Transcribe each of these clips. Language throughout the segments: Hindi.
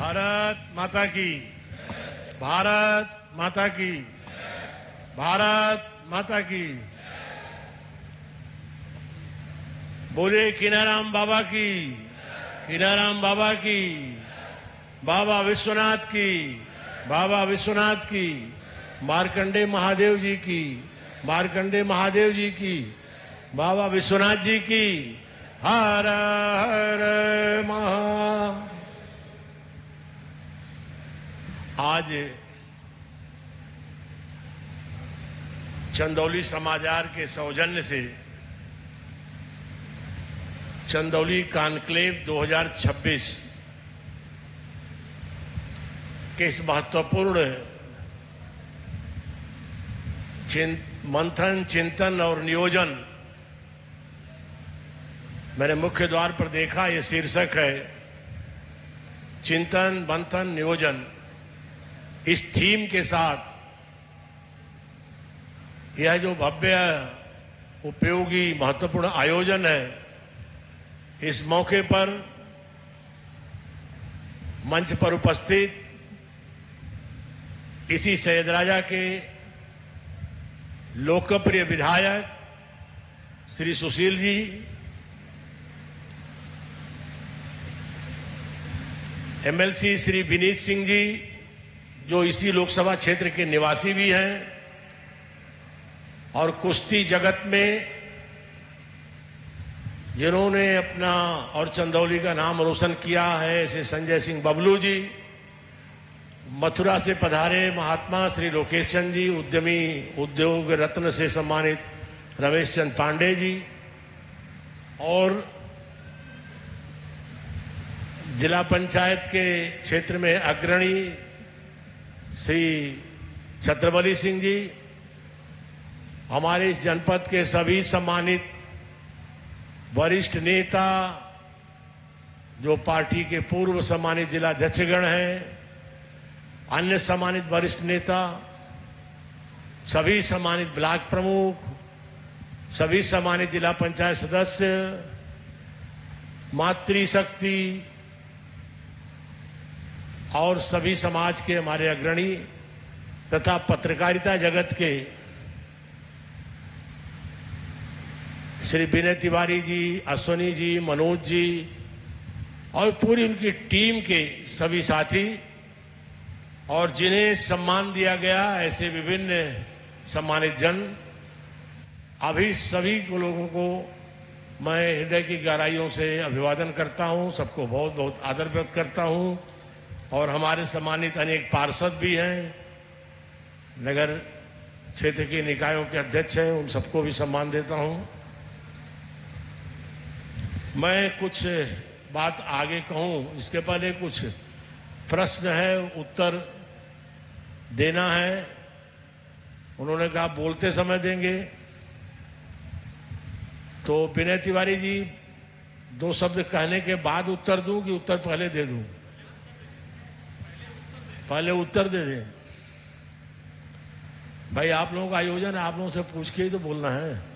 भारत माता की, भारत माता की, भारत माता की। बोले कीनाराम बाबा की, कीनाराम बाबा की, बाबा विश्वनाथ की, बाबा विश्वनाथ की, मार्कंडे महादेव जी की, मार्कंडे महादेव जी की, बाबा विश्वनाथ जी की। हर हर महा। आज चंदौली समाचार के सौजन्य से चंदौली कॉन्क्लेव 2026 के इस महत्वपूर्ण मंथन, चिंतन और नियोजन, मैंने मुख्य द्वार पर देखा, ये शीर्षक है चिंतन, मंथन, नियोजन। इस थीम के साथ यह जो भव्य, उपयोगी, महत्वपूर्ण आयोजन है, इस मौके पर मंच पर उपस्थित इसी सैयदराजा के लोकप्रिय विधायक श्री सुशील जी, एमएलसी श्री विनीत सिंह जी, जो इसी लोकसभा क्षेत्र के निवासी भी हैं और कुश्ती जगत में जिन्होंने अपना और चंदौली का नाम रोशन किया है, ऐसे संजय सिंह बबलू जी, मथुरा से पधारे महात्मा श्री लोकेश चंद जी, उद्यमी उद्योग रत्न से सम्मानित रमेश चंद पांडे जी, और जिला पंचायत के क्षेत्र में अग्रणी श्री छत्रबली सिंह जी, हमारे इस जनपद के सभी सम्मानित वरिष्ठ नेता, जो पार्टी के पूर्व सम्मानित जिला अध्यक्षगण हैं, अन्य सम्मानित वरिष्ठ नेता, सभी सम्मानित ब्लॉक प्रमुख, सभी सम्मानित जिला पंचायत सदस्य, मातृशक्ति और सभी समाज के हमारे अग्रणी तथा पत्रकारिता जगत के श्री विनय तिवारी जी, अश्वनी जी, मनोज जी और पूरी उनकी टीम के सभी साथी, और जिन्हें सम्मान दिया गया, ऐसे विभिन्न सम्मानित जन, अभी सभी लोगों को मैं हृदय की गहराइयों से अभिवादन करता हूं, सबको बहुत बहुत आदर व्यक्त करता हूं। और हमारे सम्मानित अनेक पार्षद भी हैं, नगर क्षेत्र के निकायों के अध्यक्ष हैं, उन सबको भी सम्मान देता हूं। मैं कुछ बात आगे कहूं, इसके पहले कुछ प्रश्न है, उत्तर देना है। उन्होंने कहा बोलते समय देंगे, तो विनय तिवारी जी, 2 शब्द कहने के बाद उत्तर दूं कि उत्तर पहले दे दूं? पहले उत्तर दे दें। भाई, आप लोगों का आयोजन है, आप लोगों से पूछ के ही तो बोलना है।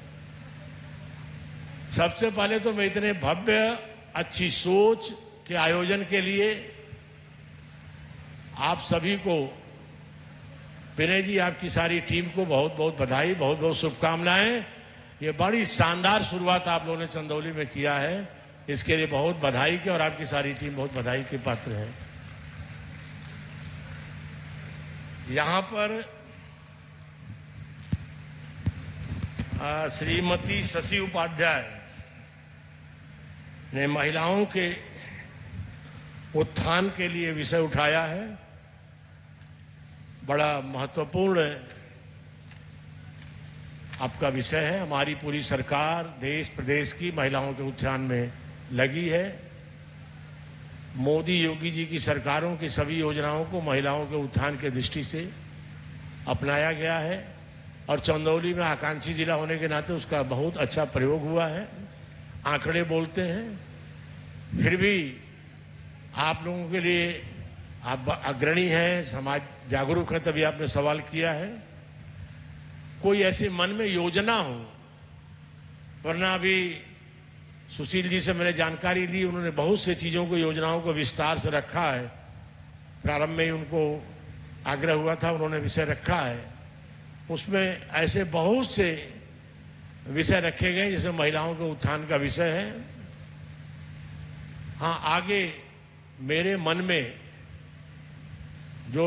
सबसे पहले तो मैं इतने भव्य, अच्छी सोच के आयोजन के लिए आप सभी को, विनय जी, आपकी सारी टीम को बहुत बहुत बधाई, बहुत बहुत शुभकामनाएं। ये बड़ी शानदार शुरुआत आप लोगों ने चंदौली में किया है, इसके लिए बहुत बधाई के, और आपकी सारी टीम बहुत बधाई के पात्र है। यहां पर श्रीमती शशि उपाध्याय ने महिलाओं के उत्थान के लिए विषय उठाया है। बड़ा महत्वपूर्ण आपका विषय है। हमारी पूरी सरकार देश प्रदेश की महिलाओं के उत्थान में लगी है। मोदी योगी जी की सरकारों की सभी योजनाओं को महिलाओं के उत्थान के दृष्टि से अपनाया गया है, और चंदौली में आकांक्षी जिला होने के नाते उसका बहुत अच्छा प्रयोग हुआ है। आंकड़े बोलते हैं, फिर भी आप लोगों के लिए आप अग्रणी हैं, समाज जागरूक है, तभी आपने सवाल किया है। कोई ऐसे मन में योजना हो, वरना अभी सुशील जी से मैंने जानकारी ली, उन्होंने बहुत से चीजों को, योजनाओं को विस्तार से रखा है, प्रारंभ में ही उनको आग्रह हुआ था, उन्होंने विषय रखा है। उसमें ऐसे बहुत से विषय रखे गए जिसमें महिलाओं के उत्थान का विषय है। हाँ, आगे मेरे मन में जो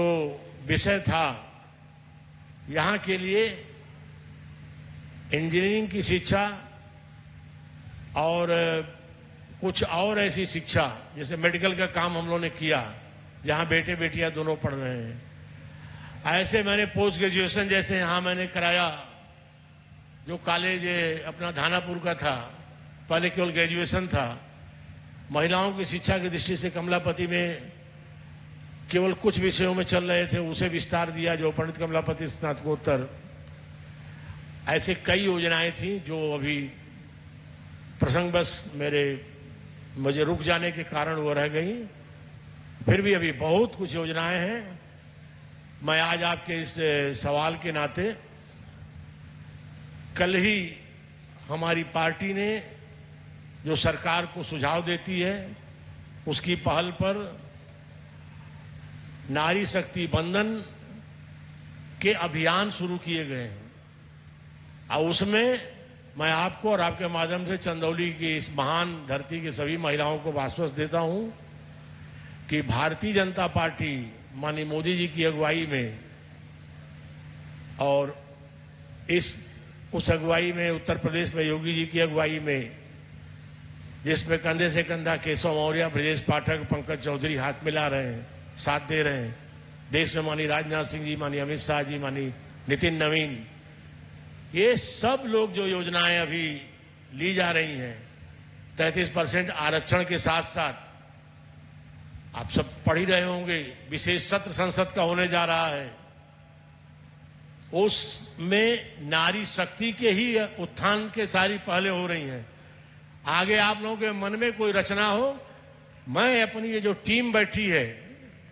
विषय था, यहाँ के लिए इंजीनियरिंग की शिक्षा और कुछ और ऐसी शिक्षा, जैसे मेडिकल का काम हम लोगों ने किया, जहाँ बेटे बेटियां दोनों पढ़ रहे हैं। ऐसे मैंने पोस्ट ग्रेजुएशन जैसे यहाँ मैंने कराया, जो कॉलेज अपना धानापुर का था, पहले केवल ग्रेजुएशन था। महिलाओं की शिक्षा की दृष्टि से कमलापति में केवल कुछ विषयों में चल रहे थे, उसे विस्तार दिया, जो पंडित कमलापति स्नातकोत्तर। ऐसे कई योजनाएं थी जो अभी प्रसंगवश मुझे रुक जाने के कारण वो रह गई। फिर भी अभी बहुत कुछ योजनाएं हैं। मैं आज आपके इस सवाल के नाते, कल ही हमारी पार्टी ने जो सरकार को सुझाव देती है, उसकी पहल पर नारी शक्ति बंधन के अभियान शुरू किए गए हैं। और उसमें मैं आपको और आपके माध्यम से चंदौली की इस महान धरती की सभी महिलाओं को आश्वस्त देता हूं कि भारतीय जनता पार्टी माननीय मोदी जी की अगुवाई में और उस अगुवाई में, उत्तर प्रदेश में योगी जी की अगुवाई में, जिसमें कंधे से कंधा केशव मौर्य, ब्रजेश पाठक, पंकज चौधरी हाथ मिला रहे हैं, साथ दे रहे हैं। देश में माननीय राजनाथ सिंह जी, माननीय अमित शाह जी, माननीय नितिन नवीन, ये सब लोग जो योजनाएं अभी ली जा रही हैं, 33% आरक्षण के साथ साथ, आप सब पढ़ ही रहे होंगे, विशेष सत्र संसद का होने जा रहा है, उसमें नारी शक्ति के ही उत्थान के सारी पहले हो रही हैं। आगे आप लोगों के मन में कोई रचना हो, मैं अपनी ये जो टीम बैठी है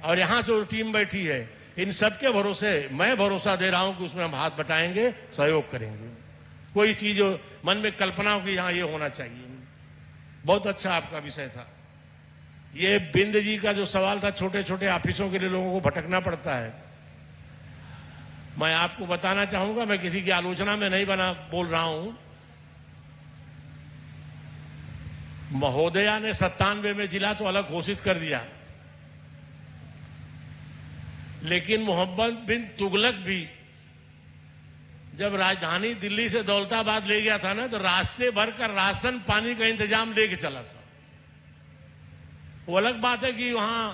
और यहां जो टीम बैठी है, इन सबके भरोसे मैं भरोसा दे रहा हूं कि उसमें हम हाथ बटाएंगे, सहयोग करेंगे। कोई चीज जो मन में कल्पना हो कि यहां ये होना चाहिए। बहुत अच्छा आपका विषय था। ये बिंद जी का जो सवाल था, छोटे छोटे ऑफिसों के लिए लोगों को भटकना पड़ता है। मैं आपको बताना चाहूंगा, मैं किसी की आलोचना में नहीं बोल रहा हूं। महोदया ने 97 में जिला तो अलग घोषित कर दिया, लेकिन मोहम्मद बिन तुगलक भी जब राजधानी दिल्ली से दौलताबाद ले गया था ना, तो रास्ते भर का राशन पानी का इंतजाम लेके चला था। वो अलग बात है कि वहां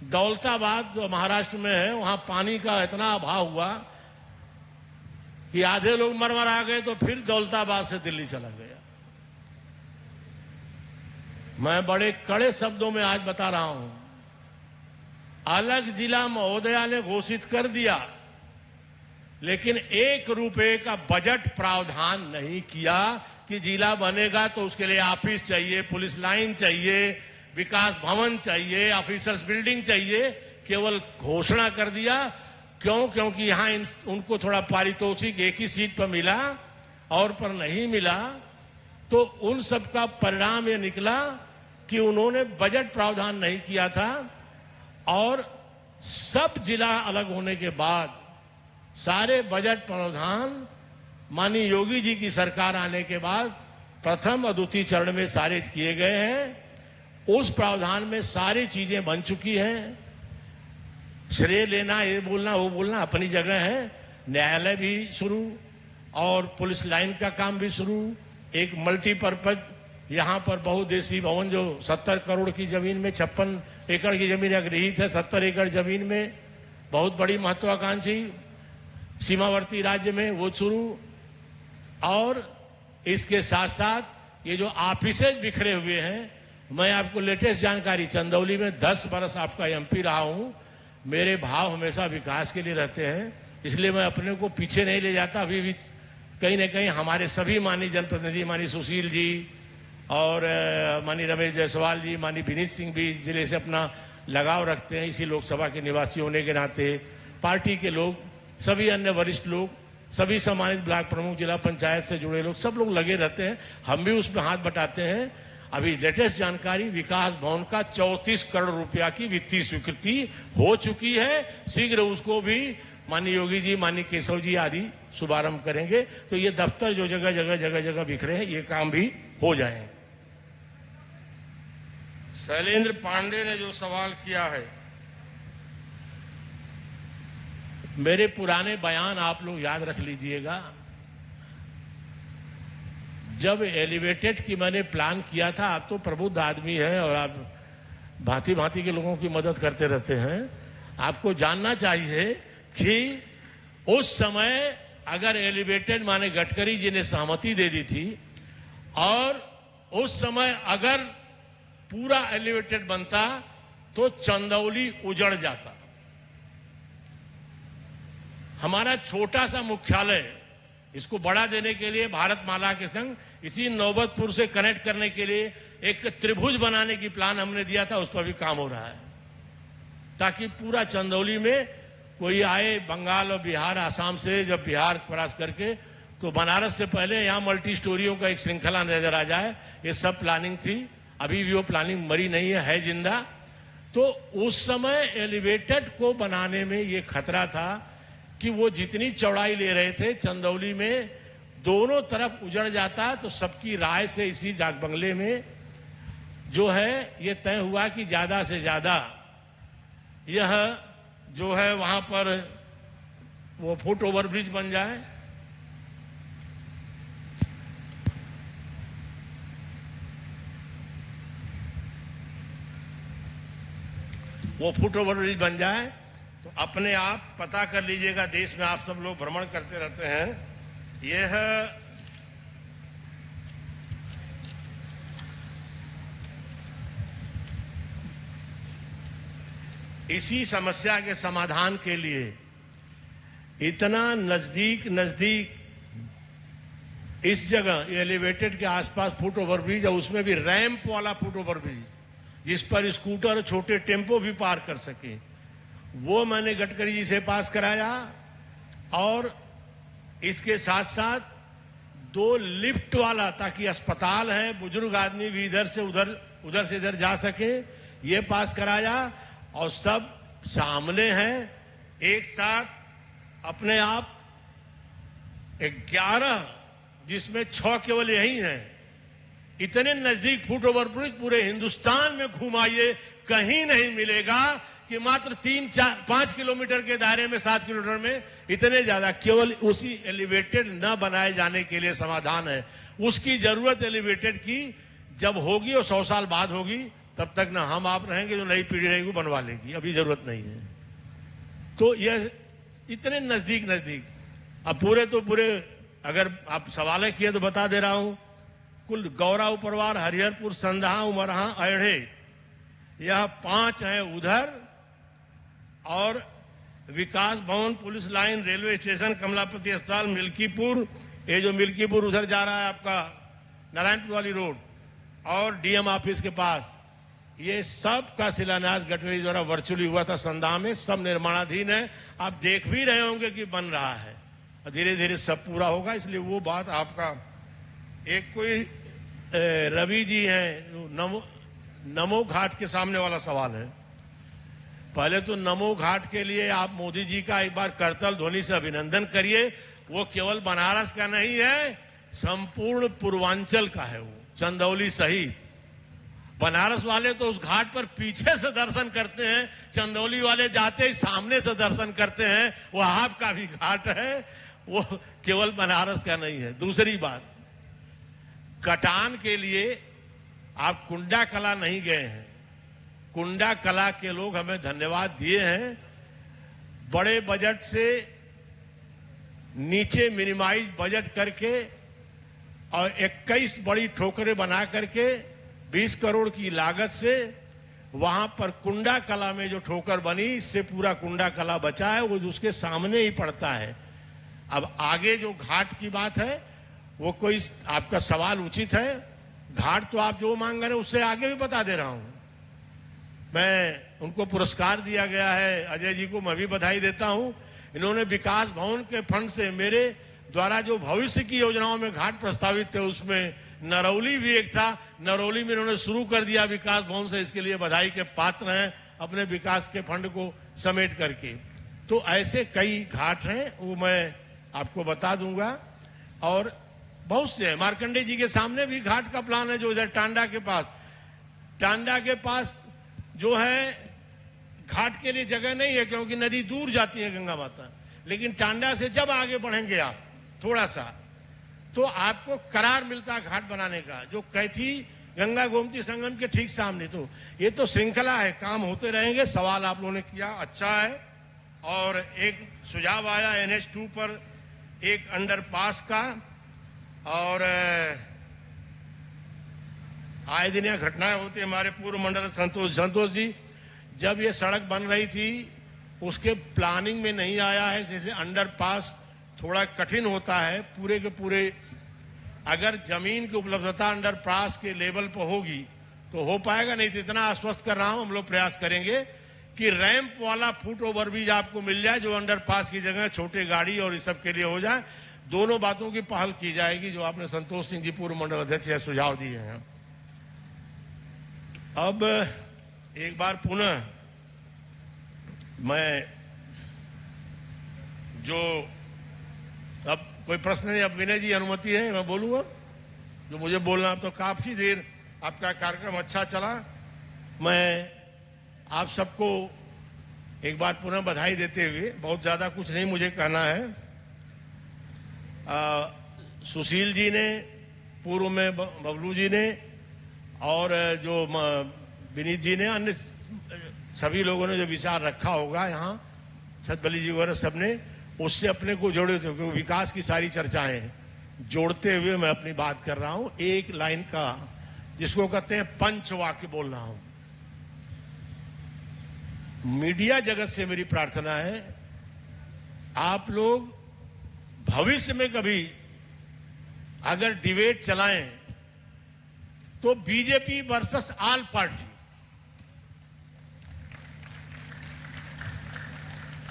दौलताबाद जो महाराष्ट्र में है, वहां पानी का इतना अभाव हुआ कि आधे लोग मर आ गए, तो फिर दौलताबाद से दिल्ली चला गया। मैं बड़े कड़े शब्दों में आज बता रहा हूं, अलग जिला महोदया ने घोषित कर दिया, लेकिन 1 रुपए का बजट प्रावधान नहीं किया कि जिला बनेगा तो उसके लिए ऑफिस चाहिए, पुलिस लाइन चाहिए, विकास भवन चाहिए, ऑफिसर्स बिल्डिंग चाहिए। केवल घोषणा कर दिया। क्यों? क्योंकि यहां उनको थोड़ा पारितोषिक एक ही सीट पर मिला और पर नहीं मिला, तो उन सब का परिणाम ये निकला कि उन्होंने बजट प्रावधान नहीं किया था। और सब जिला अलग होने के बाद सारे बजट प्रावधान माननीय योगी जी की सरकार आने के बाद प्रथम और द्वितीय चरण में सारे किए गए हैं। उस प्रावधान में सारी चीजें बन चुकी हैं। श्रेय लेना, ये बोलना, वो बोलना अपनी जगह है। न्यायालय भी शुरू और पुलिस लाइन का काम भी शुरू। एक मल्टीपर्पज यहाँ पर बहुउद्देशीय भवन जो 70 करोड़ की जमीन में 56 एकड़ की जमीन गृहीत है, 70 एकड़ जमीन में, बहुत बड़ी महत्वाकांक्षी सीमावर्ती राज्य में, वो शुरू। और इसके साथ साथ ये जो ऑफिसेज बिखरे हुए हैं, मैं आपको लेटेस्ट जानकारी, चंदौली में 10 बरस आपका एमपी रहा हूं। मेरे भाव हमेशा विकास के लिए रहते हैं, इसलिए मैं अपने को पीछे नहीं ले जाता। अभी भी कहीं ना कहीं हमारे सभी माननीय जनप्रतिनिधि, माननीय सुशील जी और माननीय रमेश जायसवाल जी, माननीय विनीत सिंह भी जिले से अपना लगाव रखते हैं, इसी लोकसभा के निवासी होने के नाते। पार्टी के लोग, सभी अन्य वरिष्ठ लोग, सभी सम्मानित ब्लॉक प्रमुख, जिला पंचायत से जुड़े लोग, सब लोग लगे रहते हैं। हम भी उसमें हाथ बटाते हैं। अभी लेटेस्ट जानकारी, विकास भवन का 34 करोड़ रुपया की वित्तीय स्वीकृति हो चुकी है। शीघ्र उसको भी माननीय योगी जी, माननीय केशव जी आदि शुभारंभ करेंगे। तो ये दफ्तर जो जगह जगह बिखरे हैं, ये काम भी हो जाए। शैलेंद्र पांडे ने जो सवाल किया है, मेरे पुराने बयान आप लोग याद रख लीजिएगा। जब एलिवेटेड की मैंने प्लान किया था, आप तो प्रबुद्ध आदमी हैं और आप भांति भांति के लोगों की मदद करते रहते हैं। आपको जानना चाहिए कि उस समय अगर एलिवेटेड माने गडकरी जी ने सहमति दे दी थी और उस समय अगर पूरा एलिवेटेड बनता तो चंदौली उजड़ जाता। हमारा छोटा सा मुख्यालय, इसको बड़ा देने के लिए भारतमाला के संग इसी नौबतपुर से कनेक्ट करने के लिए एक त्रिभुज बनाने की प्लान हमने दिया था, उस पर भी काम हो रहा है, ताकि पूरा चंदौली में कोई आए बंगाल और बिहार, आसाम से जब बिहार क्रॉस करके तो बनारस से पहले यहाँ मल्टी स्टोरियों का एक श्रृंखला नजर आ जाए। ये सब प्लानिंग थी, अभी भी वो प्लानिंग मरी नहीं है जिंदा। तो उस समय एलिवेटेड को बनाने में ये खतरा था कि वो जितनी चौड़ाई ले रहे थे चंदौली में दोनों तरफ उजड़ जाता। तो सबकी राय से इसी डाक बंगले में जो है ये तय हुआ कि ज्यादा से ज्यादा यह जो है वहां पर वो फुट ओवर ब्रिज बन जाए, वो फुट ओवर ब्रिज बन जाए। तो अपने आप पता कर लीजिएगा, देश में आप सब लोग भ्रमण करते रहते हैं, यह इसी समस्या के समाधान के लिए इतना नजदीक इस जगह एलिवेटेड के आसपास फुट ओवर ब्रिज, और उसमें भी रैंप वाला फुट ओवर ब्रिज जिस पर स्कूटर, छोटे टेम्पो भी पार कर सके, वो मैंने गडकरी जी से पास कराया। और इसके साथ साथ 2 लिफ्ट वाला, ताकि अस्पताल है, बुजुर्ग आदमी भी इधर से इधर जा सके, ये पास कराया। और सब सामने हैं एक साथ, अपने आप 11 जिसमें 6 केवल यही हैं। इतने नजदीक फुट ओवर ब्रिज पूरे हिंदुस्तान में घुमाइए, कहीं नहीं मिलेगा कि मात्र 3-4-5 किलोमीटर के दायरे में, 7 किलोमीटर में इतने ज्यादा। केवल उसी एलिवेटेड न बनाए जाने के लिए समाधान है। उसकी जरूरत एलिवेटेड की जब होगी और 100 साल बाद होगी, तब तक ना हम आप रहेंगे, जो नई पीढ़ी रहेगी बनवा लेगी, अभी जरूरत नहीं है। तो यह इतने नजदीक अब पूरे अगर आप सवाल किए तो बता दे रहा हूं, कुल गौरा उपरवार, हरिहरपुर, संधा, उमरहा, अड़े, यह 5 है उधर, और Vikas Bhavan, police line, railway station, Kamlapati अस्पताल, मिल्कीपुर, ये जो मिल्कीपुर उधर जा रहा है आपका नारायणपुर वाली रोड, और डीएम ऑफिस के पास, ये सब का शिलान्यास गडकरी द्वारा वर्चुअली हुआ था संधा में। सब निर्माणाधीन है, आप देख भी रहे होंगे कि बन रहा है, और धीरे धीरे सब पूरा होगा। इसलिए वो बात आपका, एक कोई रवि जी हैं, नमो घाट के सामने वाला सवाल है। पहले तो नमो घाट के लिए आप मोदी जी का एक बार करतल ध्वनि से अभिनंदन करिए। वो केवल बनारस का नहीं है, संपूर्ण पूर्वांचल का है, वो चंदौली सहित। बनारस वाले तो उस घाट पर पीछे से दर्शन करते हैं, चंदौली वाले जाते ही सामने से दर्शन करते हैं। वो आपका भी घाट है, वो केवल बनारस का नहीं है। दूसरी बात, कटान के लिए आप कुंडा कला नहीं गए हैं, कुंडा कला के लोग हमें धन्यवाद दिए हैं। बड़े बजट से नीचे मिनिमाइज बजट करके और 21 बड़ी ठोकरें बना करके 20 करोड़ की लागत से वहां पर कुंडा कला में जो ठोकर बनी, इससे पूरा कुंडा कला बचा है, वो उसके सामने ही पड़ता है। अब आगे जो घाट की बात है, वो कोई आपका सवाल उचित है। घाट तो आप जो मांग रहे हैं उससे आगे भी बता दे रहा हूं। मैं उनको पुरस्कार दिया गया है, अजय जी को मैं भी बधाई देता हूं। इन्होंने विकास भवन के फंड से मेरे द्वारा जो भविष्य की योजनाओं में घाट प्रस्तावित थे उसमें नरौली भी एक था। नरौली में इन्होंने शुरू कर दिया विकास भवन से, इसके लिए बधाई के पात्र हैं अपने विकास के फंड को समेट करके। तो ऐसे कई घाट हैं, वो मैं आपको बता दूंगा। और बहुत से हैं, मार्कंडे जी के सामने भी घाट का प्लान है, जो इधर टांडा के पास जो है घाट के लिए जगह नहीं है, क्योंकि नदी दूर जाती है गंगा माता। लेकिन टांडा से जब आगे बढ़ेंगे आप थोड़ा सा, तो आपको करार मिलता है घाट बनाने का, जो कैथी गंगा गोमती संगम के ठीक सामने। तो ये तो श्रृंखला है, काम होते रहेंगे। सवाल आप लोगों ने किया, अच्छा है। और एक सुझाव आया NH2 पर एक अंडरपास का, और आए दिन यह घटनाएं होती है। हमारे पूर्व मंडल संतोष जी, जब ये सड़क बन रही थी उसके प्लानिंग में नहीं आया है। जैसे अंडरपास थोड़ा कठिन होता है, पूरे के पूरे अगर जमीन की उपलब्धता अंडरपास के लेवल पर होगी तो हो पाएगा, नहीं तो इतना आश्वस्त कर रहा हूं, हम लोग प्रयास करेंगे कि रैंप वाला फुट ओवरब्रिज आपको मिल जाए, जो अंडरपास की जगह छोटे गाड़ी और इस सब के लिए हो जाए। दोनों बातों की पहल की जाएगी, जो आपने संतोष सिंह जी पूर्व मंडल अध्यक्ष यह सुझाव दिए हैं। अब एक बार पुनः मैं जो, अब कोई प्रश्न नहीं, अब विनय जी अनुमति है मैं बोलूंगा जो मुझे बोलना। अब तो काफी देर आपका कार्यक्रम अच्छा चला। मैं आप सबको एक बार पुनः बधाई देते हुए, बहुत ज्यादा कुछ नहीं मुझे कहना है। सुशील जी ने, पूर्व में बबलू जी ने, और जो विनीत जी ने, अन्य सभी लोगों ने जो विचार रखा होगा यहाँ, सतबली जी वगैरह सबने, उससे अपने को जोड़े थे, क्योंकि विकास की सारी चर्चाएं हैं। जोड़ते हुए मैं अपनी बात कर रहा हूं, एक लाइन का जिसको कहते हैं पंचवाक्य बोल रहा हूं। मीडिया जगत से मेरी प्रार्थना है, आप लोग भविष्य में कभी अगर डिबेट चलाएं तो बीजेपी वर्सेस ऑल पार्टी,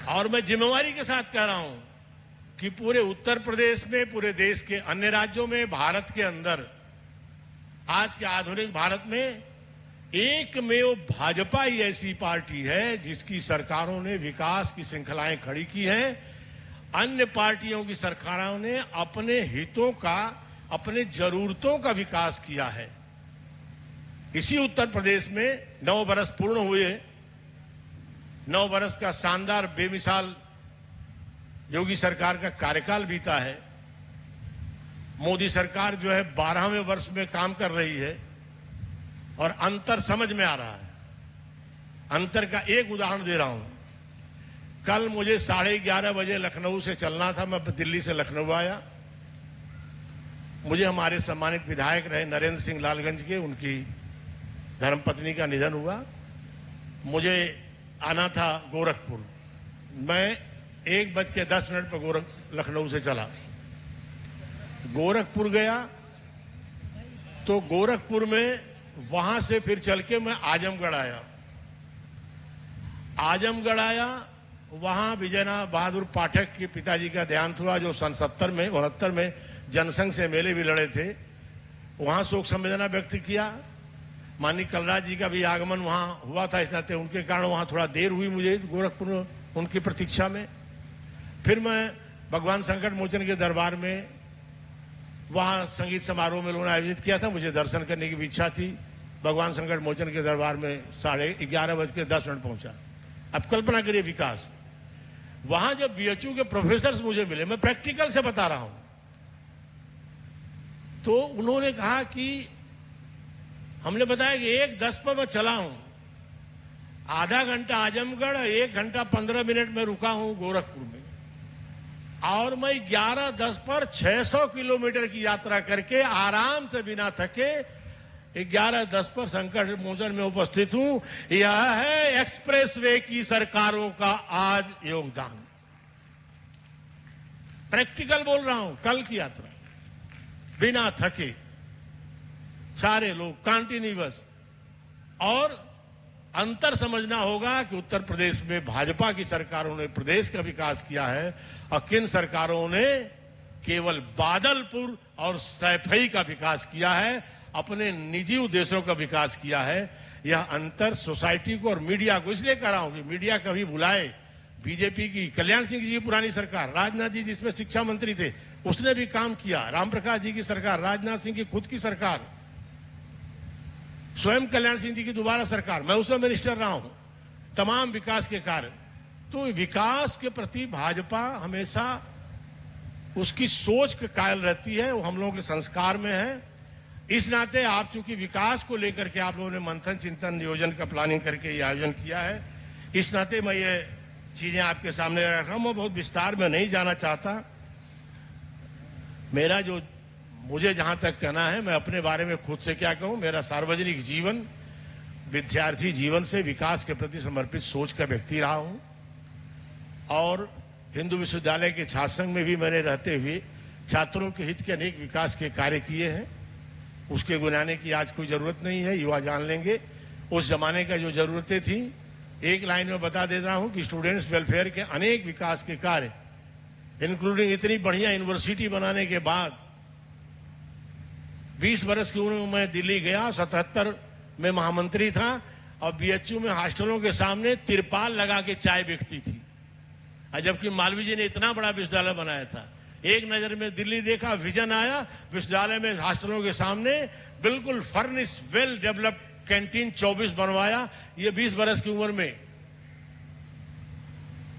और मैं जिम्मेवारी के साथ कह रहा हूं कि पूरे उत्तर प्रदेश में, पूरे देश के अन्य राज्यों में, भारत के अंदर, आज के आधुनिक भारत में एकमेव भाजपा ही ऐसी पार्टी है जिसकी सरकारों ने विकास की श्रृंखलाएं खड़ी की हैं। अन्य पार्टियों की सरकारों ने अपने हितों का, अपने जरूरतों का विकास किया है। इसी उत्तर प्रदेश में 9 वर्ष पूर्ण हुए, 9 वर्ष का शानदार बेमिसाल योगी सरकार का कार्यकाल बीता है। मोदी सरकार जो है 12वें वर्ष में काम कर रही है, और अंतर समझ में आ रहा है। अंतर का एक उदाहरण दे रहा हूं। कल मुझे 11:30 बजे लखनऊ से चलना था, मैं दिल्ली से लखनऊ आया। मुझे हमारे सम्मानित विधायक रहे नरेंद्र सिंह लालगंज के, उनकी धर्मपत्नी का निधन हुआ। मुझे आना था गोरखपुर। मैं 1:10 पर लखनऊ से चला, गोरखपुर गया। तो गोरखपुर में वहां से फिर चल के मैं आजमगढ़ आया। वहां विजयनाथ बहादुर पाठक के पिताजी का देहांत हुआ, जो सन 69 में जनसंघ से एमएलए भी लड़े थे। वहां शोक संवेदना व्यक्त किया। माननीय कलराज जी का भी आगमन वहां हुआ था, इस नाते उनके कारण वहां थोड़ा देर हुई मुझे गोरखपुर में उनकी प्रतीक्षा में। फिर मैं भगवान संकट मोचन के दरबार में, वहां संगीत समारोह में लोगों ने आयोजित किया था, मुझे दर्शन करने की भी इच्छा थी। भगवान संकट मोचन के दरबार में 11:10 पहुंचा। अब कल्पना करिए विकास। वहां जब बीएचयू के प्रोफेसर मुझे मिले, मैं प्रैक्टिकल से बता रहा हूं, तो उन्होंने कहा कि हमने बताया कि 1:10 पर मैं चला हूं, आधा घंटा आजमगढ़, 1 घंटा 15 मिनट में रुका हूं गोरखपुर में, और मैं 11:10 पर 600 किलोमीटर की यात्रा करके आराम से बिना थके 11:10 पर संकट मोचन में उपस्थित हूं। यह है एक्सप्रेसवे की सरकारों का आज योगदान। प्रैक्टिकल बोल रहा हूं, कल की यात्रा बिना थके, सारे लोग कंटिन्यूअस। और अंतर समझना होगा कि उत्तर प्रदेश में भाजपा की सरकारों ने प्रदेश का विकास किया है, और किन सरकारों ने केवल बादलपुर और सैफई का विकास किया है, अपने निजी उद्देश्यों का विकास किया है। यह अंतर सोसाइटी को और मीडिया को इसलिए कर रहा हूं कि मीडिया कभी बुलाए। बीजेपी की कल्याण सिंह जी की पुरानी सरकार, राजनाथ जी जिसमें शिक्षा मंत्री थे, उसने भी काम किया। रामप्रकाश जी की सरकार, राजनाथ सिंह की खुद की सरकार, स्वयं कल्याण सिंह जी की दोबारा सरकार, मैं उसमें मिनिस्टर रहा हूं, तमाम विकास के कार्य। तो विकास के प्रति भाजपा हमेशा उसकी सोच के कायल रहती है, वो हम लोगों के संस्कार में है। इस नाते आप चूंकि विकास को लेकर के आप लोगों ने मंथन चिंतन नियोजन का प्लानिंग करके ये आयोजन किया है, इस नाते मैं ये चीजें आपके सामने रख रहा हूं। मैं बहुत विस्तार में नहीं जाना चाहता। मेरा जो मुझे जहां तक कहना है, मैं अपने बारे में खुद से क्या कहूं, मेरा सार्वजनिक जीवन विद्यार्थी जीवन से विकास के प्रति समर्पित सोच का व्यक्ति रहा हूं और हिंदू विश्वविद्यालय के छात्र संघ में भी मैंने रहते हुए छात्रों के हित के अनेक विकास के कार्य किए हैं। उसके गुनाने की आज कोई जरूरत नहीं है, युवा जान लेंगे। उस जमाने का जो जरूरतें थी, एक लाइन में बता दे रहा हूं कि स्टूडेंट्स वेलफेयर के अनेक विकास के कार्य, इंक्लूडिंग इतनी बढ़िया यूनिवर्सिटी बनाने के बाद 20 बरस की उम्र में मैं दिल्ली गया, 77 में महामंत्री था और बीएचयू में हॉस्टलों के सामने तिरपाल लगा के चाय बिकती थी, जबकि मालवीय जी ने इतना बड़ा विश्वविद्यालय बनाया था। एक नजर में दिल्ली देखा, विजन आया, विश्वविद्यालय में हॉस्टलों के सामने बिल्कुल फर्निश वेल डेवलप्ड कैंटीन 24 बनवाया। ये 20 बरस की उम्र में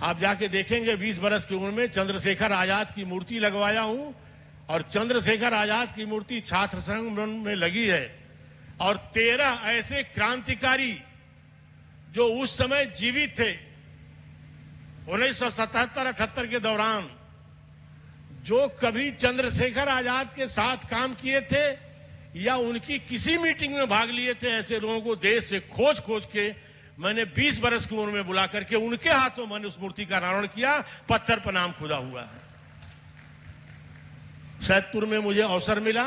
आप जाके देखेंगे, 20 बरस की उम्र में चंद्रशेखर आजाद की मूर्ति लगवाया हूं और चंद्रशेखर आजाद की मूर्ति छात्र संघ में लगी है। और 13 ऐसे क्रांतिकारी जो उस समय जीवित थे 1977-78 के दौरान, जो कभी चंद्रशेखर आजाद के साथ काम किए थे या उनकी किसी मीटिंग में भाग लिए थे, ऐसे लोगों को देश से खोज खोज के मैंने 20 बरस की उम्र में बुला करके उनके हाथों मैंने उस मूर्ति का अनावरण किया। पत्थर पर नाम खुदा हुआ है। सैदपुर में मुझे अवसर मिला,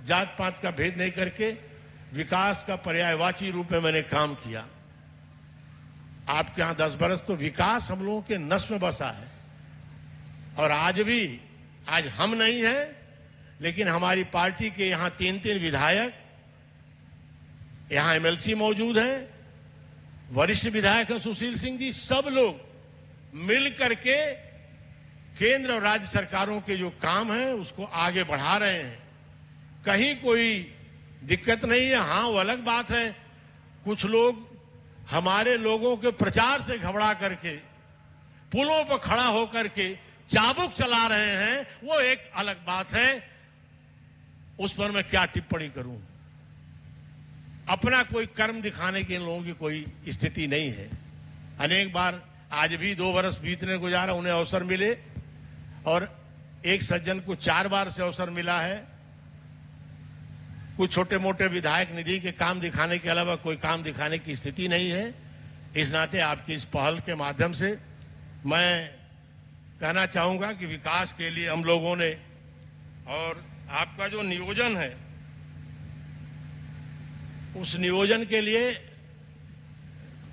जात पात का भेद नहीं करके विकास का पर्यायवाची रूप में मैंने काम किया। आपके यहां 10 बरस तो विकास हम लोगों के नस में बसा है और आज भी, आज हम नहीं हैं, लेकिन हमारी पार्टी के यहां 3 विधायक, यहां एमएलसी मौजूद हैं, वरिष्ठ विधायक हैं सुशील सिंह जी, सब लोग मिल करके केंद्र और राज्य सरकारों के जो काम है उसको आगे बढ़ा रहे हैं। कहीं कोई दिक्कत नहीं है। हां, वो अलग बात है, कुछ लोग हमारे लोगों के प्रचार से घबरा करके पुलों पर खड़ा होकर के चाबुक चला रहे हैं, वो एक अलग बात है। उस पर मैं क्या टिप्पणी करूं। अपना कोई कर्म दिखाने की इन लोगों की कोई स्थिति नहीं है। अनेक बार, आज भी 2 बरस बीतने को जा रहा, उन्हें अवसर मिले और एक सज्जन को 4 बार से अवसर मिला है। कुछ छोटे मोटे विधायक निधि के काम दिखाने के अलावा कोई काम दिखाने की स्थिति नहीं है। इस नाते आपकी इस पहल के माध्यम से मैं कहना चाहूंगा कि विकास के लिए हम लोगों ने, और आपका जो नियोजन है उस नियोजन के लिए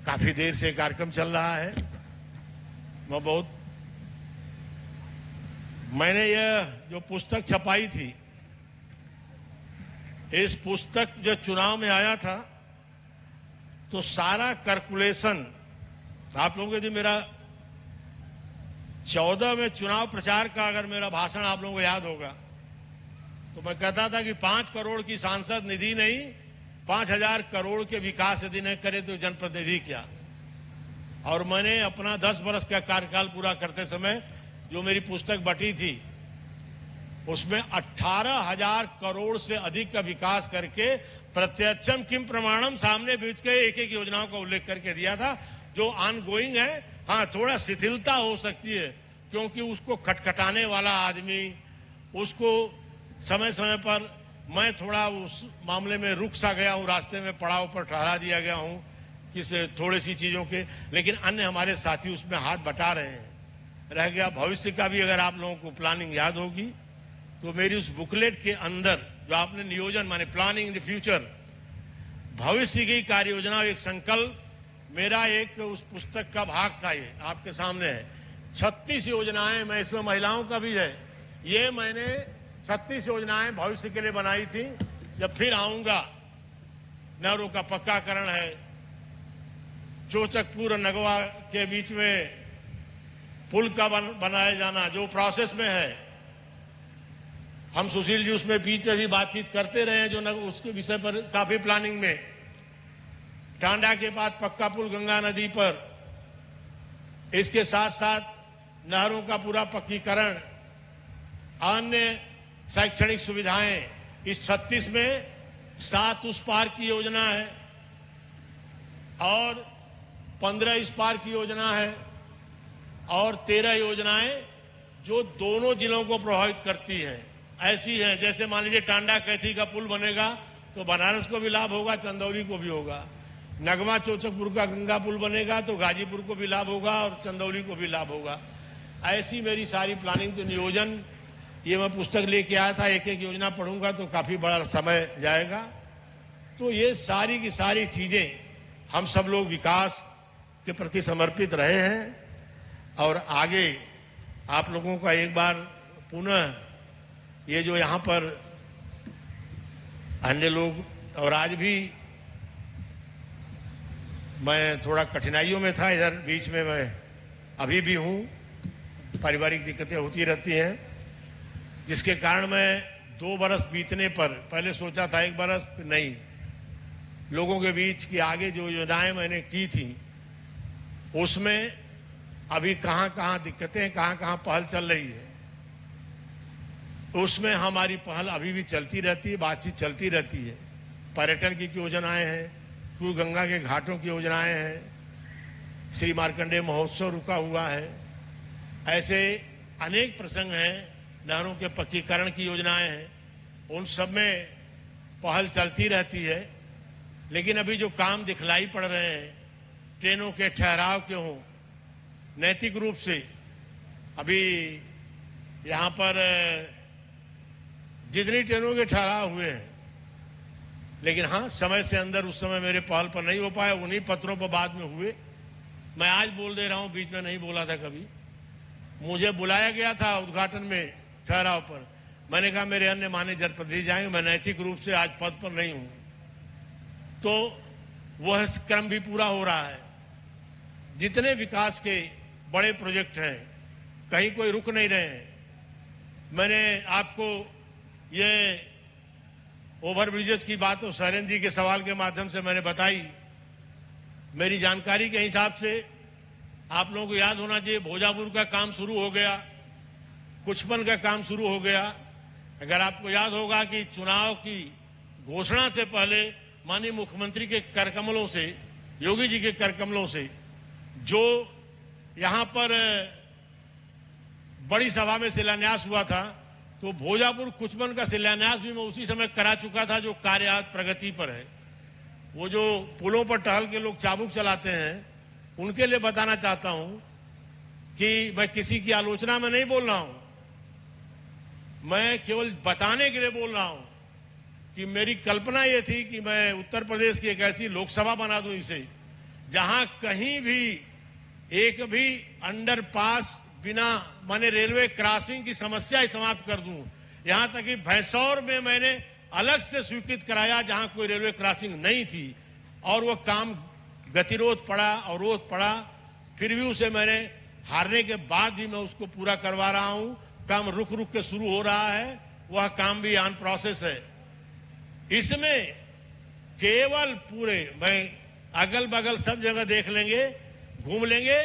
काफी देर से कार्यक्रम चल रहा है। मैंने यह जो पुस्तक छपाई थी, इस पुस्तक जो चुनाव में आया था तो सारा कैलकुलेशन आप लोगों के, मेरा 14 में चुनाव प्रचार का अगर मेरा भाषण आप लोगों को याद होगा तो मैं कहता था कि 5 करोड़ की सांसद निधि नहीं, 5000 करोड़ के विकास यदि न करे तो जनप्रतिनिधि क्या। और मैंने अपना 10 बरस का कार्यकाल पूरा करते समय जो मेरी पुस्तक बटी थी उसमें 18,000 करोड़ से अधिक का विकास करके प्रत्यक्षम किम प्रमाणम सामने बीच के एक योजनाओं का उल्लेख करके दिया था, जो ऑनगोइंग है। हाँ, थोड़ा शिथिलता हो सकती है क्योंकि उसको खटखटाने वाला आदमी, उसको समय समय पर मैं थोड़ा उस मामले में रुक सा गया हूँ, रास्ते में पड़ाव पर ठहरा दिया गया हूँ किसी थोड़ी सी चीजों के, लेकिन अन्य हमारे साथी उसमें हाथ बटा रहे हैं। रह गया भविष्य का भी, अगर आप लोगों को प्लानिंग याद होगी तो मेरी उस बुकलेट के अंदर जो आपने नियोजन माने प्लानिंग इन द फ्यूचर, भविष्य की कार्य योजना, एक संकल्प मेरा एक उस पुस्तक का भाग था। ये आपके सामने है 36 योजनाएं, मैं इसमें महिलाओं का भी है, ये मैंने 36 योजनाएं भविष्य के लिए बनाई थी। जब फिर आऊंगा, नहरों का पक्काकरण है, चोचकपुर और नगवा के बीच में पुल का बनाया जाना जो प्रोसेस में है। हम सुशील जी उसमें बीच में भी बातचीत करते रहे हैं, जो उसके विषय पर काफी प्लानिंग में। टांडा के बाद पक्का पुल गंगा नदी पर, इसके साथ साथ नहरों का पूरा पक्कीकरण, अन्य शैक्षणिक सुविधाएं। इस 36 में 7 उस पार की योजना है और 15 इस पार की योजना है और 13 योजनाएं जो दोनों जिलों को प्रभावित करती हैं ऐसी हैं। जैसे मान लीजिए टांडा कैथी का पुल बनेगा तो बनारस को भी लाभ होगा, चंदौली को भी होगा। नगमा चोचकपुर का गंगा पुल बनेगा तो गाजीपुर को भी लाभ होगा और चंदौली को भी लाभ होगा। ऐसी मेरी सारी प्लानिंग, तो नियोजन, ये मैं पुस्तक लेके आया था, एक एक योजना पढ़ूंगा तो काफी बड़ा समय जाएगा। तो ये सारी की सारी चीजें, हम सब लोग विकास के प्रति समर्पित रहे हैं और आगे आप लोगों का एक बार पुनः ये जो यहाँ पर अन्य लोग, और आज भी मैं थोड़ा कठिनाइयों में था, इधर बीच में मैं अभी भी हूँ, पारिवारिक दिक्कतें होती रहती हैं, जिसके कारण मैं 2 बरस बीतने पर, पहले सोचा था 1 बरस, फिर नहीं, लोगों के बीच की आगे जो योजनाएं मैंने की थी उसमें अभी कहाँ कहाँ दिक्कतें, कहाँ कहाँ पहल चल रही है, उसमें हमारी पहल अभी भी चलती रहती है, बातचीत चलती रहती है। पर्यटन की योजनाएं हैं, पूर्व गंगा के घाटों की योजनाएं हैं, श्री मार्कंडेय महोत्सव रुका हुआ है, ऐसे अनेक प्रसंग हैं, नहरों के पक्कीकरण की योजनाएं हैं, उन सब में पहल चलती रहती है। लेकिन अभी जो काम दिखलाई पड़ रहे हैं, ट्रेनों के ठहराव के हों, नैतिक रूप से अभी यहाँ पर जितनी ट्रेनों के ठहराव हुए हैं, लेकिन हाँ, समय से अंदर उस समय मेरे पहल पर नहीं हो पाए, उन्हीं पत्रों पर बाद में हुए। मैं आज बोल दे रहा हूं, बीच में नहीं बोला था कभी। मुझे बुलाया गया था उद्घाटन में ठहराव पर, मैंने कहा मेरे अन्य मान्य जनप्रतिनिधि जाएंगे, मैं नैतिक रूप से आज पद पर नहीं हूं। तो वह क्रम भी पूरा हो रहा है। जितने विकास के बड़े प्रोजेक्ट हैं, कहीं कोई रुक नहीं रहे हैं। मैंने आपको ये ओवरब्रिजेस की बात तो सरेन जी के सवाल के माध्यम से मैंने बताई। मेरी जानकारी के हिसाब से आप लोगों को याद होना चाहिए, भोजापुर का काम शुरू हो गया, कुछपन का काम शुरू हो गया। अगर आपको याद होगा कि चुनाव की घोषणा से पहले माननीय मुख्यमंत्री के करकमलों से, योगी जी के करकमलों से, जो यहां पर बड़ी सभा में शिलान्यास हुआ था, तो भोजापुर कुछमन का शिलान्यास भी मैं उसी समय करा चुका था, जो कार्य आज प्रगति पर है। वो जो पुलों पर टहल के लोग चाबुक चलाते हैं, उनके लिए बताना चाहता हूं कि मैं किसी की आलोचना में नहीं बोल रहा हूं, मैं केवल बताने के लिए बोल रहा हूं कि मेरी कल्पना ये थी कि मैं उत्तर प्रदेश की एक ऐसी लोकसभा बना दूं इसे, जहां कहीं भी एक भी अंडरपास बिना, माने रेलवे क्रॉसिंग की समस्या ही समाप्त कर दूं। यहां तक कि भैंसौर में मैंने अलग से स्वीकृत कराया जहां कोई रेलवे क्रॉसिंग नहीं थी, और वो काम गतिरोध पड़ा, अवरोध पड़ा, फिर भी उसे मैंने हारने के बाद भी मैं उसको पूरा करवा रहा हूं। काम रुक रुक के शुरू हो रहा है, वह काम भी ऑन प्रोसेस है। इसमें केवल पूरे, मैं अगल बगल सब जगह देख लेंगे, घूम लेंगे,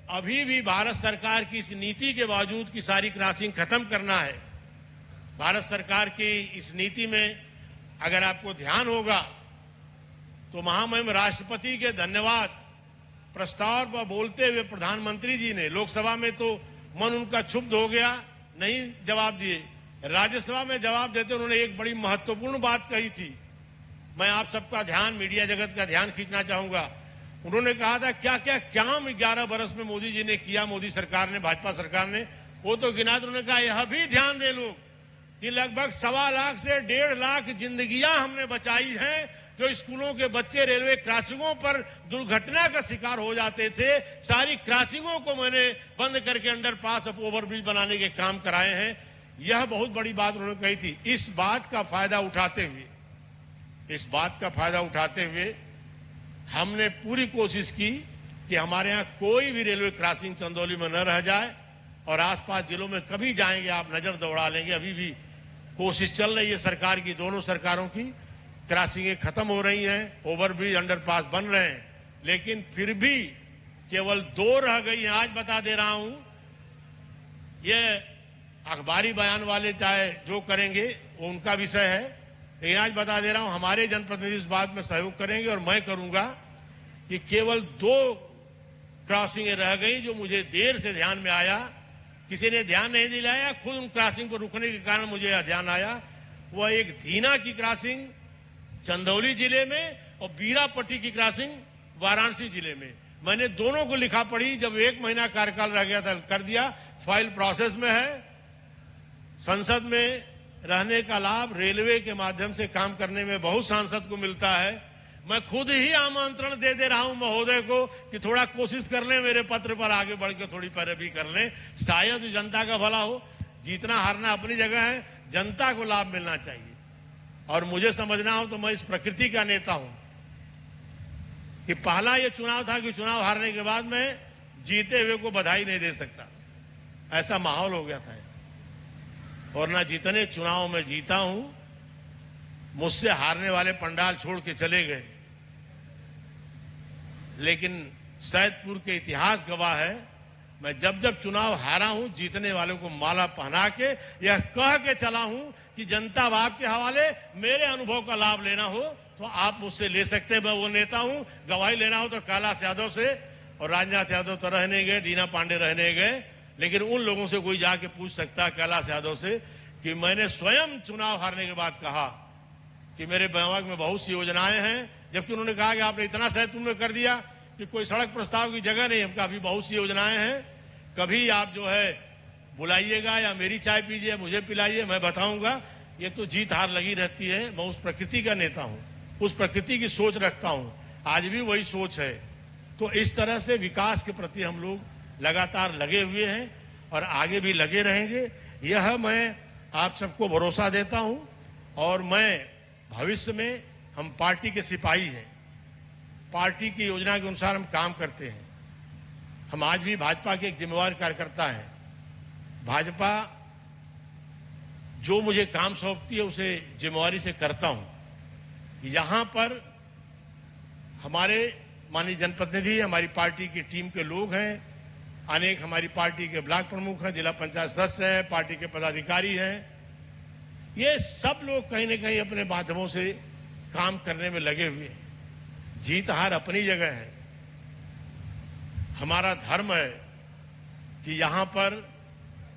अभी भी भारत सरकार की इस नीति के बावजूद की सारी क्रॉसिंग खत्म करना है। भारत सरकार की इस नीति में अगर आपको ध्यान होगा तो महामहिम राष्ट्रपति के धन्यवाद प्रस्ताव पर बोलते हुए प्रधानमंत्री जी ने, लोकसभा में तो मन उनका क्षुब्ध हो गया, नहीं जवाब दिए, राज्यसभा में जवाब देते उन्होंने एक बड़ी महत्वपूर्ण बात कही थी। मैं आप सबका ध्यान, मीडिया जगत का ध्यान खींचना चाहूंगा। उन्होंने कहा था क्या क्या काम 11 बरस में मोदी जी ने किया, मोदी सरकार ने, भाजपा सरकार ने, वो तो गिना। उन्होंने कहा यह भी ध्यान दे लोग कि लगभग 1.25 लाख से 1.5 लाख जिंदगियां हमने बचाई हैं, जो स्कूलों के बच्चे रेलवे क्रॉसिंगों पर दुर्घटना का शिकार हो जाते थे। सारी क्रॉसिंगों को मैंने बंद करके अंडरपास और ओवरब्रिज बनाने के काम कराए हैं। यह बहुत बड़ी बात उन्होंने कही थी। इस बात का फायदा उठाते हुए हमने पूरी कोशिश की कि हमारे यहाँ कोई भी रेलवे क्रॉसिंग चंदौली में न रह जाए, और आसपास जिलों में कभी जाएंगे आप नजर दौड़ा लेंगे। अभी भी कोशिश चल रही है सरकार की, दोनों सरकारों की। क्रॉसिंगें खत्म हो रही हैं, ओवरब्रिज अंडरपास बन रहे हैं, लेकिन फिर भी केवल 2 रह गई हैं। आज बता दे रहा हूं, ये अखबारी बयान वाले चाहे जो करेंगे वो उनका विषय है, लेकिन आज बता दे रहा हूं हमारे जनप्रतिनिधि इस बात में सहयोग करेंगे और मैं करूंगा कि केवल 2 क्रॉसिंगें रह गई जो मुझे देर से ध्यान में आया। किसी ने ध्यान नहीं दिलाया, खुद उन क्रॉसिंग को रुकने के कारण मुझे यह ध्यान आया। वह एक धीना की क्रॉसिंग चंदौली जिले में और बीरापट्टी की क्रॉसिंग वाराणसी जिले में। मैंने दोनों को लिखा पढ़ी, जब 1 महीना कार्यकाल रह गया था कर दिया, फाइल प्रोसेस में है। संसद में रहने का लाभ रेलवे के माध्यम से काम करने में बहुत सांसद को मिलता है। मैं खुद ही आमंत्रण दे रहा हूं महोदय को कि थोड़ा कोशिश कर लें, मेरे पत्र पर आगे बढ़ के थोड़ी पैरवी कर लें, शायद जनता का भला हो। जीतना हारना अपनी जगह है, जनता को लाभ मिलना चाहिए। और मुझे समझना हो तो मैं इस प्रकृति का नेता हूं कि पहला यह चुनाव था कि चुनाव हारने के बाद मैं जीते हुए को बधाई नहीं दे सकता, ऐसा माहौल हो गया था। और ना जितने चुनाव में जीता हूं, मुझसे हारने वाले पंडाल छोड़ के चले गए, लेकिन सैदपुर के इतिहास गवाह है, मैं जब जब चुनाव हारा हूं, जीतने वालों को माला पहना के यह कह के चला हूं कि जनता आपके हवाले, मेरे अनुभव का लाभ लेना हो तो आप मुझसे ले सकते हैं। मैं वो नेता हूं, गवाही लेना हो तो कैलाश यादव से, और राजनाथ यादव तो रहने गए, दीना पांडे रहने गए, लेकिन उन लोगों से कोई जाके पूछ सकता है कैलाश यादव से कि मैंने स्वयं चुनाव हारने के बाद कहा कि मेरे दिमाग में बहुत सी योजनाएं हैं, जबकि उन्होंने कहा कि आपने इतना सैदपुर में कर दिया कि कोई सड़क प्रस्ताव की जगह नहीं। हमका अभी बहुत सी योजनाएं हैं, कभी आप जो है बुलाइएगा या मेरी चाय पीजिए, मुझे पिलाइए, मैं बताऊंगा। ये तो जीत हार लगी रहती है। मैं उस प्रकृति का नेता हूं, उस प्रकृति की सोच रखता हूं, आज भी वही सोच है। तो इस तरह से विकास के प्रति हम लोग लगातार लगे हुए हैं और आगे भी लगे रहेंगे, यह मैं आप सबको भरोसा देता हूं। और मैं भविष्य में, हम पार्टी के सिपाही हैं, पार्टी की योजना के अनुसार हम काम करते हैं। हम आज भी भाजपा के एक जिम्मेवार कार्यकर्ता हैं। भाजपा जो मुझे काम सौंपती है उसे जिम्मेवारी से करता हूं। यहां पर हमारे माननीय जनप्रतिनिधि, हमारी पार्टी की टीम के लोग हैं, अनेक हमारी पार्टी के ब्लॉक प्रमुख हैं, जिला पंचायत सदस्य हैं, पार्टी के पदाधिकारी हैं। ये सब लोग कहीं न कहीं अपने माध्यमों से काम करने में लगे हुए हैं। जीत हार अपनी जगह है। हमारा धर्म है कि यहां पर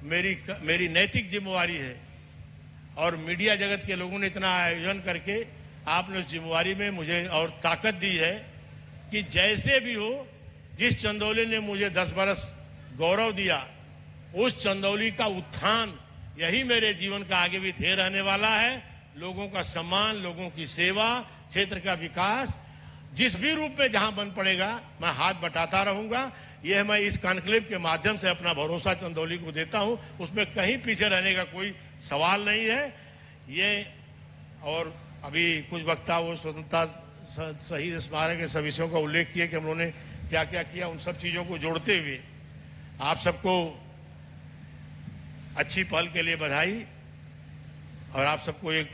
मेरी नैतिक जिम्मेवारी है, और मीडिया जगत के लोगों ने इतना आयोजन करके आपने उस जिम्मेवारी में मुझे और ताकत दी है कि जैसे भी हो, जिस चंदौली ने मुझे 10 बरस गौरव दिया, उस चंदौली का उत्थान यही मेरे जीवन का आगे भी ध्येय रहने वाला है। लोगों का सम्मान, लोगों की सेवा, क्षेत्र का विकास, जिस भी रूप में जहां बन पड़ेगा मैं हाथ बटाता रहूंगा। यह मैं इस कॉन्क्लेव के माध्यम से अपना भरोसा चंदौली को देता हूं, उसमें कहीं पीछे रहने का कोई सवाल नहीं है। ये और अभी कुछ वक्ता वो स्वतंत्रता शहीद स्मारक के सब विषयों का उल्लेख किया कि हम लोगों ने क्या क्या किया, उन सब चीजों को जोड़ते हुए आप सबको अच्छी पहल के लिए बधाई। और आप सबको एक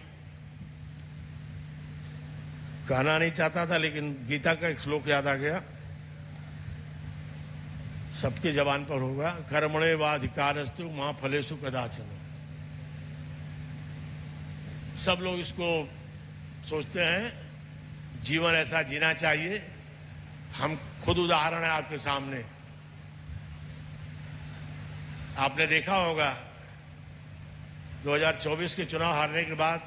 कहना नहीं चाहता था, लेकिन गीता का एक श्लोक याद आ गया, सबके जबान पर होगा, कर्मणे वाधिकारस्तु मां फलेषु कदाचन। सब लोग इसको सोचते हैं, जीवन ऐसा जीना चाहिए। हम खुद उदाहरण है आपके सामने। आपने देखा होगा 2024 के चुनाव हारने के बाद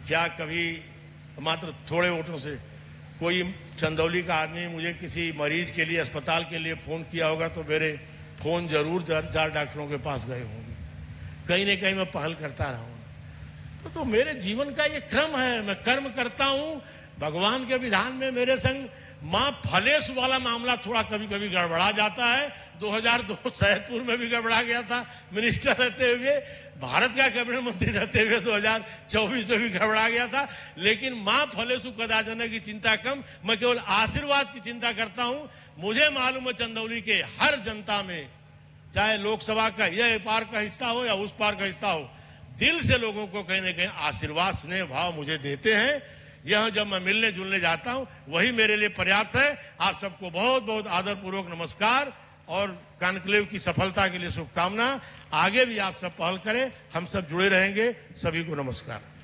क्या कभी मात्र थोड़े वोटों से कोई चंदौली का आदमी मुझे किसी मरीज के लिए, अस्पताल के लिए फोन किया होगा तो मेरे फोन जरूर 4 डॉक्टरों के पास गए होंगे। कहीं न कहीं मैं पहल करता रहा हूं। तो मेरे जीवन का ये क्रम है। मैं कर्म करता हूं, भगवान के विधान में मेरे संग मां फलेश वाला मामला थोड़ा कभी कभी गड़बड़ा जाता है। 2002 सैदपुर में भी गड़बड़ा गया था मिनिस्टर रहते हुए, भारत का कैबिनेट मंत्री रहते हुए 2024 में भी गड़बड़ा गया था। लेकिन मां फलेशु कदाचन की चिंता कम, मैं केवल आशीर्वाद की चिंता करता हूं। मुझे मालूम है चंदौली के हर जनता में, चाहे लोकसभा का यह पार का हिस्सा हो या उस पार का हिस्सा हो, दिल से लोगों को कहीं ना कहीं आशीर्वाद स्नेह भाव मुझे देते हैं। यह जब मैं मिलने जुलने जाता हूं वही मेरे लिए पर्याप्त है। आप सबको बहुत बहुत आदरपूर्वक नमस्कार और कॉन्क्लेव की सफलता के लिए शुभकामना। आगे भी आप सब पहल करें, हम सब जुड़े रहेंगे। सभी को नमस्कार।